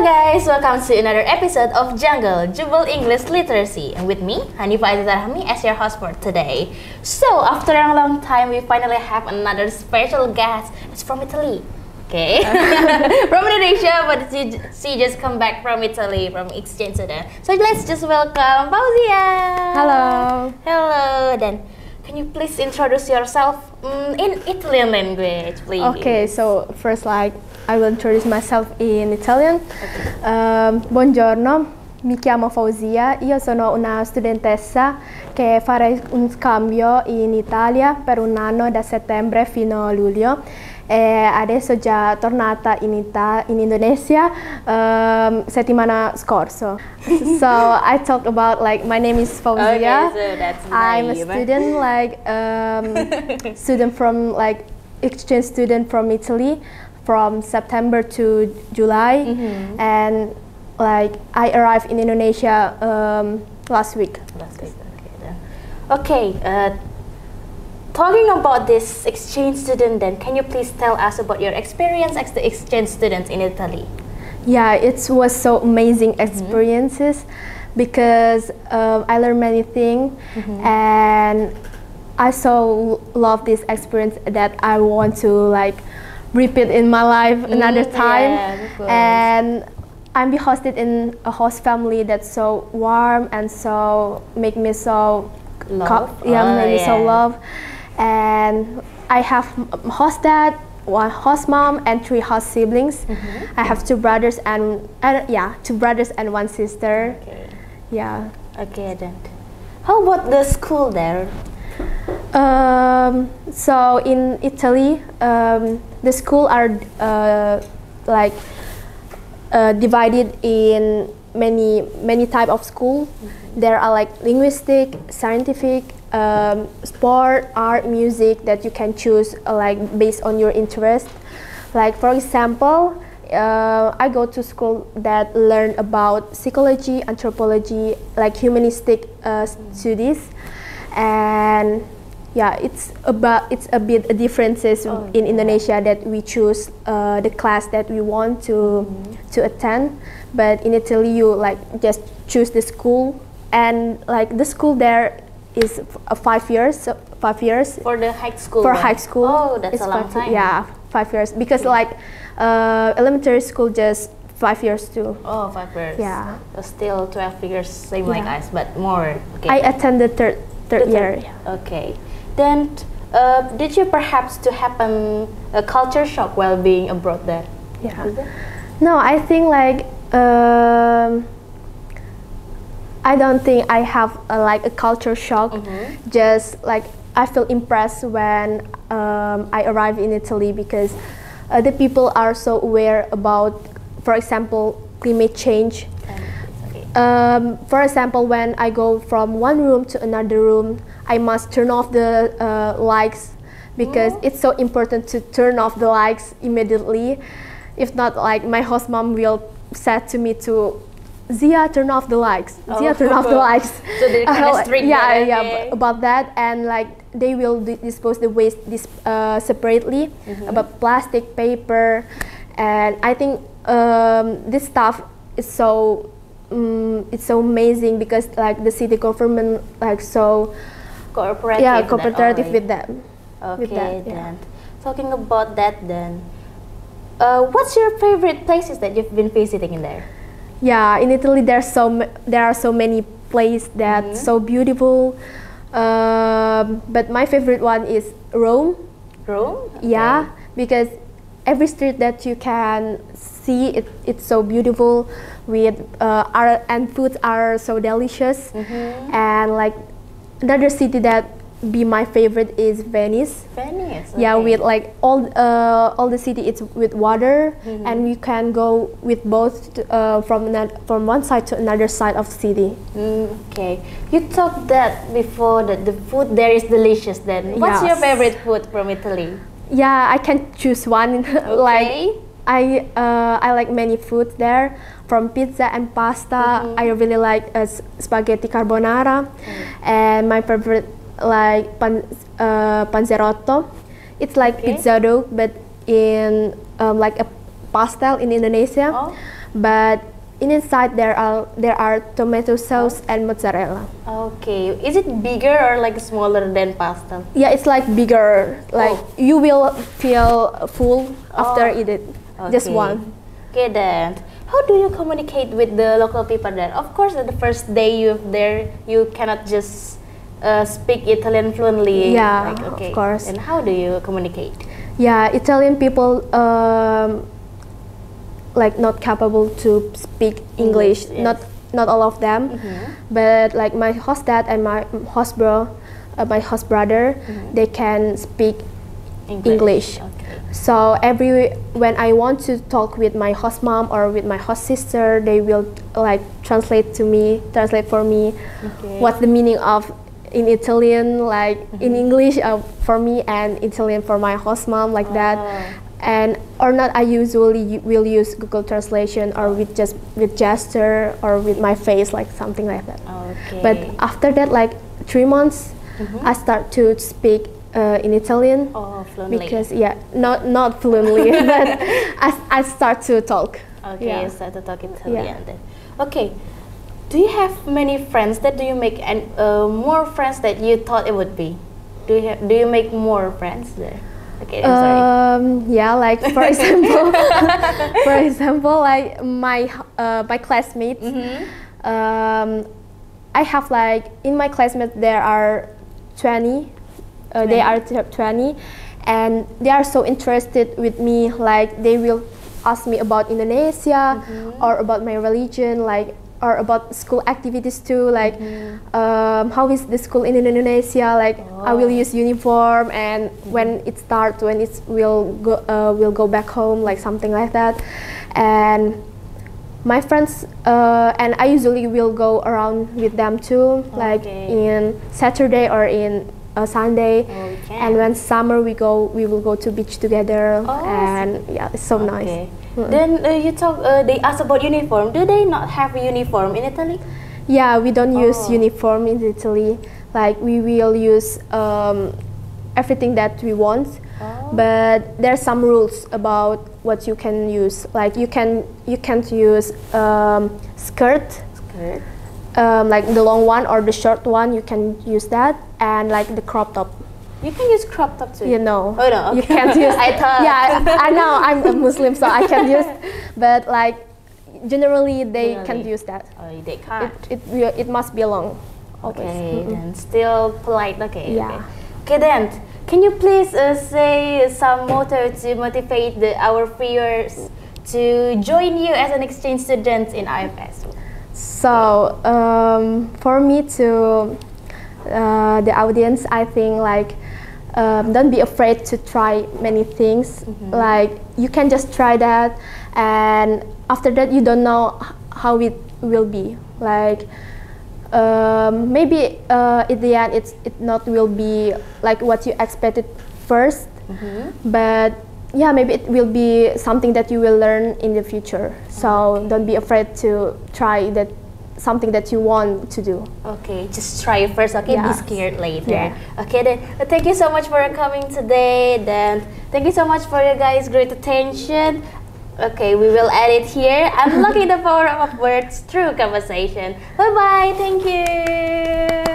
guys, welcome to another episode of Jungle Jubel English Literacy, and with me, Hanifa Aizat as your host for today. So, after a long time, we finally have another special guest. It's from Italy, okay? From Indonesia, but she just come back from Italy, from exchange student. So let's just welcome Fauzia. Hello. Hello. Then, can you please introduce yourself in Italian language, please? Okay, so first, I will introduce myself in Italian. Okay. Buongiorno, mi chiamo Fauzia, io sono una studentessa che farà un scambio in Italia per un anno da settembre fino a luglio e adesso già tornata in Indonesia settimana scorsa. So I talk about my name is Fauzia. Okay, so that's I'm a naive. student student from exchange student from Italy from September to July, and I arrived in Indonesia last week. Okay, then. Okay, talking about this exchange student, then can you please tell us about your experience as the exchange student in Italy? Yeah, it was so amazing experiences because I learned many things, and I so love this experience that I want to repeat in my life another time. Yeah, of course. And I'm be hosted in a host family that's so warm and so make me so Love? made me so Yeah. love. And I have host dad, one host mom, and 3 host siblings. I have 2 brothers and one sister. Okay. Yeah. Okay, then. How about the school there? So in Italy, the school are divided in many type of school. There are linguistic, scientific, sport, art, music that you can choose based on your interest. For example, I go to school that learn about psychology, anthropology, humanistic studies, and yeah, it's a bit differences in Indonesia that we choose the class that we want to attend, but in Italy you just choose the school, and the school there is 5 years. So 5 years For the high school? for then? high school. Oh, that's it's a long 5 time. Yeah, 5 years because elementary school just 5 years too. Oh, 5 years. Yeah. So still 12 years, same like Yeah. us, but more. Okay. I attended third year. Okay. Then, did you perhaps to happen a culture shock while being abroad there? Yeah. Is it? No, I think I don't think I have a culture shock. Just I feel impressed when I arrived in Italy because the people are so aware about, for example, climate change. Okay. For example, when I go from one room to another room, I must turn off the lights because it's so important to turn off the lights immediately. If not, my host mom will say to me Zia, turn off the lights. Zia, turn off the lights. So they're kind of strict. About that, and they will dispose the waste separately about plastic, paper, and I think this stuff is so it's so amazing because the city government so Cooperative. cooperative then with them. only. with Okay, that, yeah. then. Talking about that, then. What's your favorite places that you've been visiting in there? Yeah, in Italy there are so many places that so beautiful. But my favorite one is Rome. Rome? Yeah, because every street that you can see, it's so beautiful. With art and foods are so delicious. And another city that be my favorite is Venice. Venice. Yeah, okay. with all the city, it's with water, and we can go with both from one side to another side of the city. Okay. You talked that before that the food there is delicious. Then, what's your Yes. favorite food from Italy? Yeah, I can choose one. Okay. I like many foods there, from pizza and pasta. I really like spaghetti carbonara, and my favorite panzerotto. It's like Okay. pizza dough, but in like a pastel in Indonesia. Oh. but inside there are tomato sauce and mozzarella. Okay, is it bigger or like smaller than pasta? Yeah, it's like bigger. Like you will feel full after eat it. Just Okay. one. Okay then, how do you communicate with the local people there? Of course, the first day you're there, you cannot just speak Italian fluently. Yeah, like, okay. of course. And how do you communicate? Yeah, Italian people like not capable to speak English. Yes. Not all of them, but like my host dad and my host brother, they can speak English. Okay. So when I want to talk with my host mom or with my host sister, they will like translate for me Okay. what's the meaning of in Italian, like in English for me and Italian for my host mom, like that. And or not, I usually will use Google Translation or with gesture or with my face, like something like that. Okay. But after that, like 3 months, I start to speak in Italian. Fluently. Because not fluently, but I start to talk. Okay, Yeah. you start to talk Italian then. Okay, do you have many friends? Do you make more friends that you thought it would be? Do you make more friends there? Okay, I'm sorry. Yeah, like for example, like my classmates. I have like in my classmates there are 20. They are 20, and they are so interested with me. Like they will ask me about Indonesia or about my religion, like or about school activities too. Like how is the school in Indonesia? Like I will use uniform, and when it starts, when it will go back home, like something like that. And my friends and I usually will go around with them too, like in Saturday or in Sunday. And when summer we will go to beach together, and yeah, it's so nice. Then you talk. They ask about uniform. Do they not have a uniform in Italy? Yeah, we don't use uniform in Italy. Like we will use everything that we want, but there are some rules about what you can use. Like you can't use skirt. Like the long one or the short one, you can use that, and like the crop top. You can use crop top too. You know. Oh no. You can't use. I thought. Yeah, I know. I'm a Muslim, so I can't use. But like generally, they can't use that. Oh, they can't. It must be long. Always. Okay, then still polite. Okay. Yeah. Okay then. Can you please say some motto to motivate our viewers to join you as an exchange student in IFS? So for me to the audience, I think like don't be afraid to try many things. Like you can just try that, and after that you don't know how it will be. Like maybe at the end it not will be like what you expected first, but yeah, maybe it will be something that you will learn in the future. So don't be afraid to try something that you want to do. Okay, just try it first. Okay, be Yes. scared later. Yeah. Okay then. Thank you so much for coming today. Then thank you so much for your guys' great attention. Okay, we will end it here. Unlocking the power of words through conversation. Bye bye. Thank you.